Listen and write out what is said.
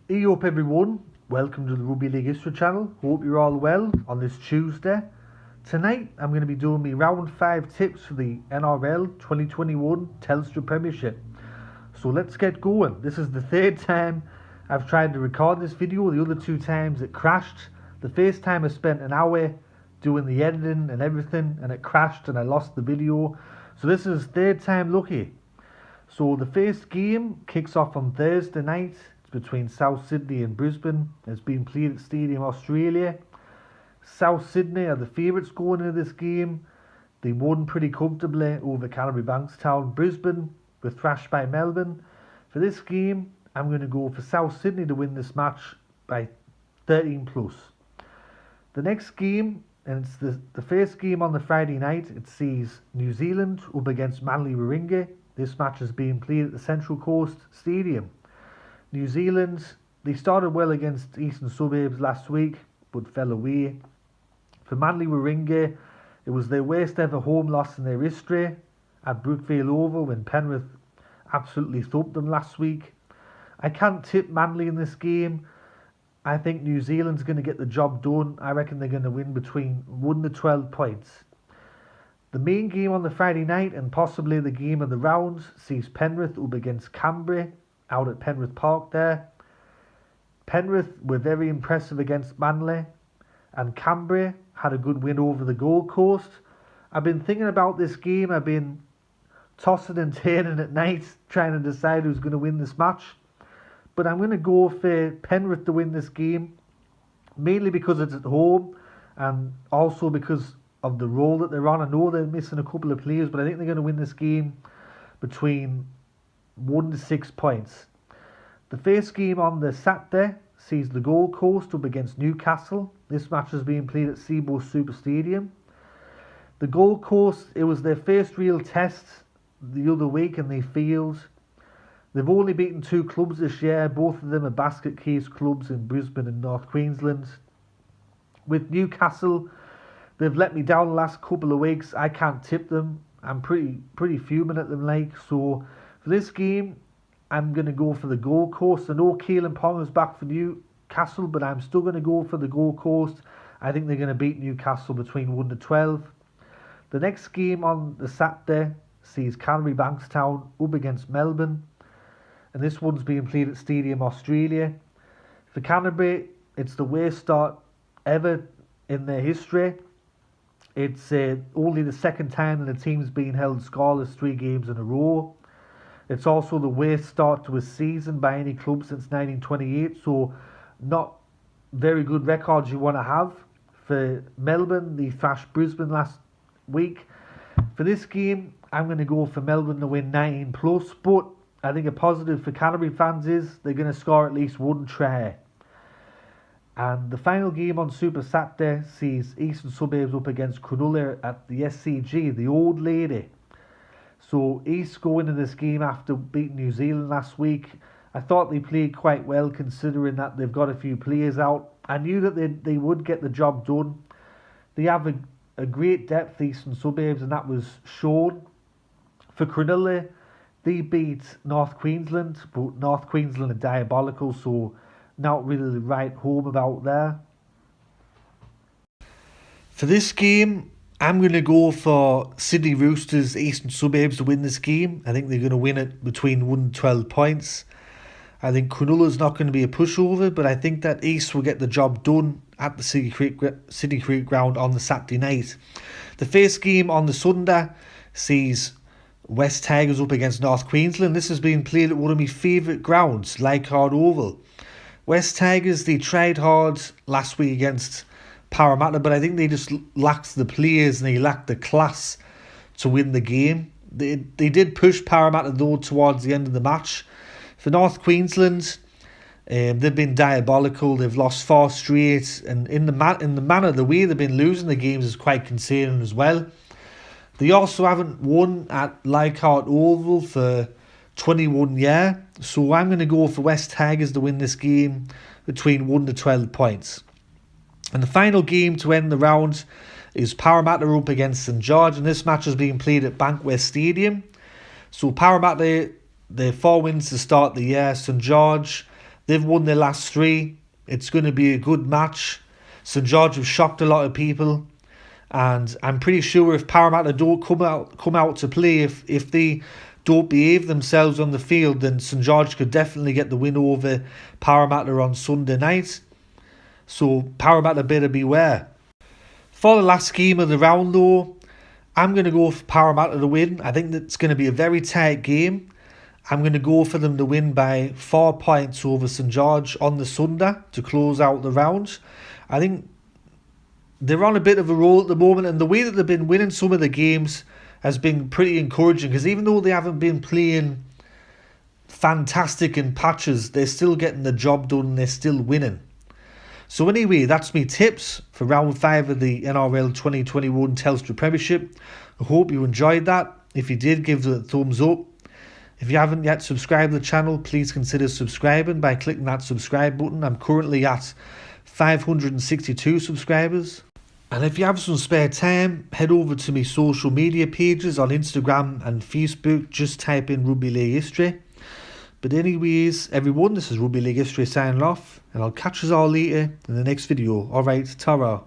Hey up everyone, welcome to the Rugby League History channel. Hope you're all well on this Tuesday. Tonight I'm going to be doing my round 5 tips for the NRL 2021 Telstra Premiership. So let's get going. This is the third time I've tried to record this video. The other 2 times it crashed. The first time I spent an hour doing the editing and everything and it crashed and I lost the video. So this is third time lucky. So the first game kicks off on Thursday night. It's between South Sydney and Brisbane. It's being played at Stadium Australia. South Sydney are the favourites going into this game. They won pretty comfortably over Canterbury Bankstown. Brisbane were thrashed by Melbourne. For this game, I'm going to go for South Sydney to win this match by 13 plus. The next game, and it's the first game on the Friday night, it sees New Zealand up against Manly Warringah. This match is being played at the Central Coast Stadium. New Zealand, they started well against Eastern Suburbs last week, but fell away. For Manly Warringah, it was their worst ever home loss in their history at Brookvale Oval when Penrith absolutely thumped them last week. I can't tip Manly in this game. I think New Zealand's going to get the job done. I reckon they're going to win between 1 to 12 points. The main game on the Friday night, and possibly the game of the round, sees Penrith up against Canberra out at Penrith Park there. Penrith were very impressive against Manly, and Canberra had a good win over the Gold Coast. I've been thinking about this game. I've been tossing and turning at night trying to decide who's going to win this match. But I'm going to go for Penrith to win this game, mainly because it's at home and also because of the role that they're on. I know they're missing a couple of players, but I think they're going to win this game between 1 to 6 points. The first game on the Saturday sees the Gold Coast up against Newcastle. This match is being played at Seabourn Super Stadium. The Gold Coast, it was their first real test the other week and they failed. They've only beaten 2 clubs this year. Both of them are basket case clubs in Brisbane and North Queensland. With Newcastle, they've let me down the last couple of weeks. I can't tip them. I'm pretty fuming at them so for this game, I'm going to go for the Gold Coast. I know Keelan Pong is back for Newcastle, but I'm still going to go for the Gold Coast. I think they're going to beat Newcastle between 1 to 12. The next game on the Saturday sees Canterbury Bankstown up against Melbourne. And this one's being played at Stadium Australia. For Canterbury, it's the worst start ever in their history. It's only the second time that the team's been held scoreless 3 games in a row. It's also the worst start to a season by any club since 1928, so not very good records you want to have. For Melbourne, they thrashed Brisbane last week. For this game, I'm going to go for Melbourne to win 19 plus, but I think a positive for Canterbury fans is they're going to score at least 1 try. And the final game on Super Saturday sees Eastern Suburbs up against Cronulla at the SCG, the Old Lady. So East go into this game after beating New Zealand last week. I thought they played quite well considering that they've got a few players out. I knew that they would get the job done. They have a great depth, Eastern Suburbs, and that was shown. For Cronulla, they beat North Queensland, but North Queensland are diabolical, so not really the right home about there. For this game, I'm going to go for Sydney Roosters Eastern Suburbs to win this game. I think they're going to win it between 1 and 12 points. I think Cronulla's not going to be a pushover, but I think that East will get the job done at the City Creek ground on the Saturday night. The first game on the Sunday sees West Tigers up against North Queensland. This has been played at one of my favourite grounds, Leichhardt Oval. West Tigers, they tried hard last week against Parramatta, but I think they just lacked the players and they lacked the class to win the game. They did push Parramatta though towards the end of the match. For North Queensland, they've been diabolical. They've lost 4 straight, and in the way they've been losing the games is quite concerning as well. They also haven't won at Leichhardt Oval for 21 years, so I'm going to go for West Tigers to win this game between 1 to 12 points. And the final game to end the round is Parramatta up against St George, and this match is being played at Bankwest Stadium. So Parramatta, their 4 wins to start the year. St George, They've won their last 3. It's going to be a good match. St George have shocked a lot of people, and I'm pretty sure if Parramatta don't come out to play, if they don't behave themselves on the field, then St George could definitely get the win over Parramatta on Sunday night. So Parramatta better beware. For the last game of the round though, I'm going to go for Parramatta to win. I think that's going to be a very tight game. I'm going to go for them to win by 4 points over St George on the Sunday to close out the round. I think they're on a bit of a roll at the moment, and the way that they've been winning some of the games has been pretty encouraging, because even though they haven't been playing fantastic in patches, they're still getting the job done and they're still winning. So anyway, that's me tips for round 5 of the NRL 2021 Telstra Premiership. I hope you enjoyed that. If you did, give it a thumbs up. If you haven't yet subscribed to the channel, please consider subscribing by clicking that subscribe button. I'm currently at 562 subscribers. And if you have some spare time, head over to my social media pages on Instagram and Facebook. Just type in Rugby League History. But anyways, everyone, this is Rugby League History signing off, and I'll catch us all later in the next video. Alright, ta-ra.